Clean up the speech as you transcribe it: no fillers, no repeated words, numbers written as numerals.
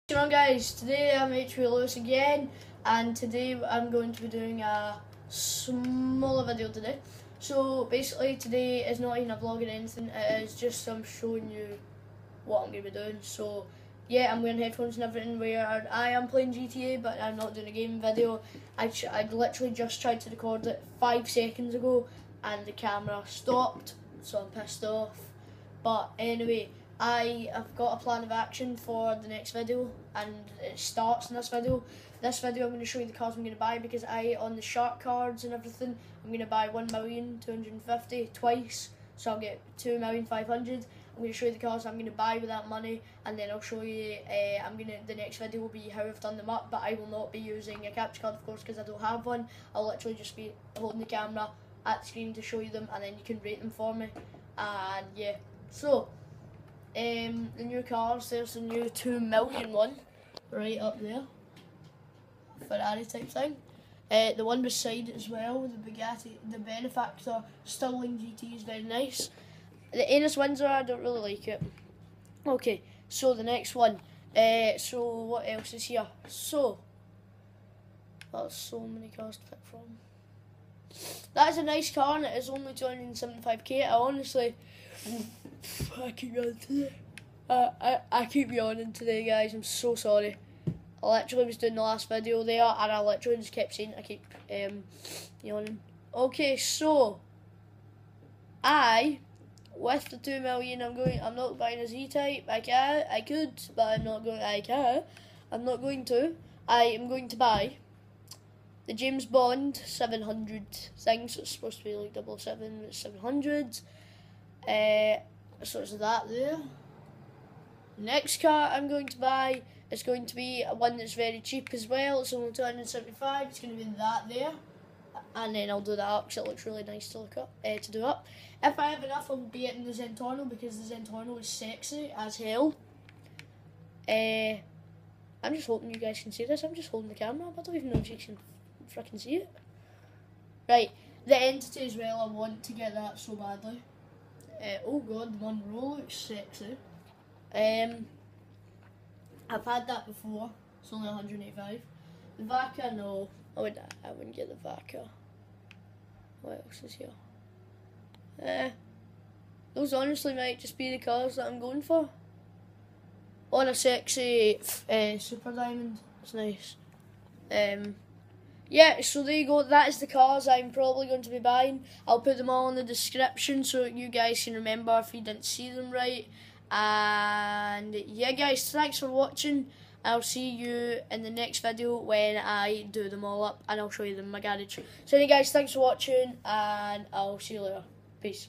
What's going on, guys? Today I'm HP Lewis again, and today I'm going to be doing a smaller video today. So basically today is not even a vlog or anything, it is just showing you what I'm going to be doing. So yeah, I'm wearing headphones and everything where I am playing GTA, but I'm not doing a gaming video. I literally just tried to record it 5 seconds ago and the camera stopped, so I'm pissed off. But anyway, I have got a plan of action for the next video, and it starts in this video. This video I'm going to show you the cars I'm going to buy, because on the shark cards and everything, I'm going to buy 1,250,000 twice, so I'll get 2,500,000. I'm going to show you the cars I'm going to buy with that money, and then I'll show you, the next video will be how I've done them up, but I will not be using a capture card, of course, because I don't have one. I'll literally just be holding the camera at the screen to show you them, and then you can rate them for me. And yeah, so the new cars, there's the new 2 million one right up there, Ferrari type thing. The one beside it as well, the Bugatti, the Benefactor Stirling GT is very nice. The Anus Windsor, I don't really like it. Okay, so the next one. So what else is here? So that's so many cars to pick from. That is a nice car, and it is only 275k. I honestly, I keep yawning today. I keep yawning today, guys. I'm so sorry. I literally was doing the last video there, and I literally just kept saying I keep yawning. Okay, so with the 2 million, I'm not buying a Z-Type. I could, but I'm not going. I'm not going to. I am going to buy the James Bond 700 thing, so it's supposed to be like 007, it's 700. So it's that there. Next car I'm going to buy is going to be one that's very cheap as well. It's only 275. It's going to be that there, and then I'll do that up because it looks really nice to look up, to do up. If I have enough, I'll be getting the Zentorno, because the Zentorno is sexy as hell. I'm just hoping you guys can see this. I'm just holding the camera, but I don't even know if you can freaking see it. Right, the Entity as well. I want to get that so badly. Oh god, the Monroe looks sexy. I've had that before. It's only 185. The Vaca, no, I wouldn't get the Vaca. What else is here? Those honestly might just be the cars that I'm going for. On a sexy Super Diamond. It's nice. Yeah, so there you go. That is the cars I'm probably going to be buying. I'll put them all in the description so you guys can remember if you didn't see them right. And yeah, guys, thanks for watching. I'll see you in the next video when I do them all up, and I'll show you them in my garage. So anyway, guys, thanks for watching, and I'll see you later. Peace.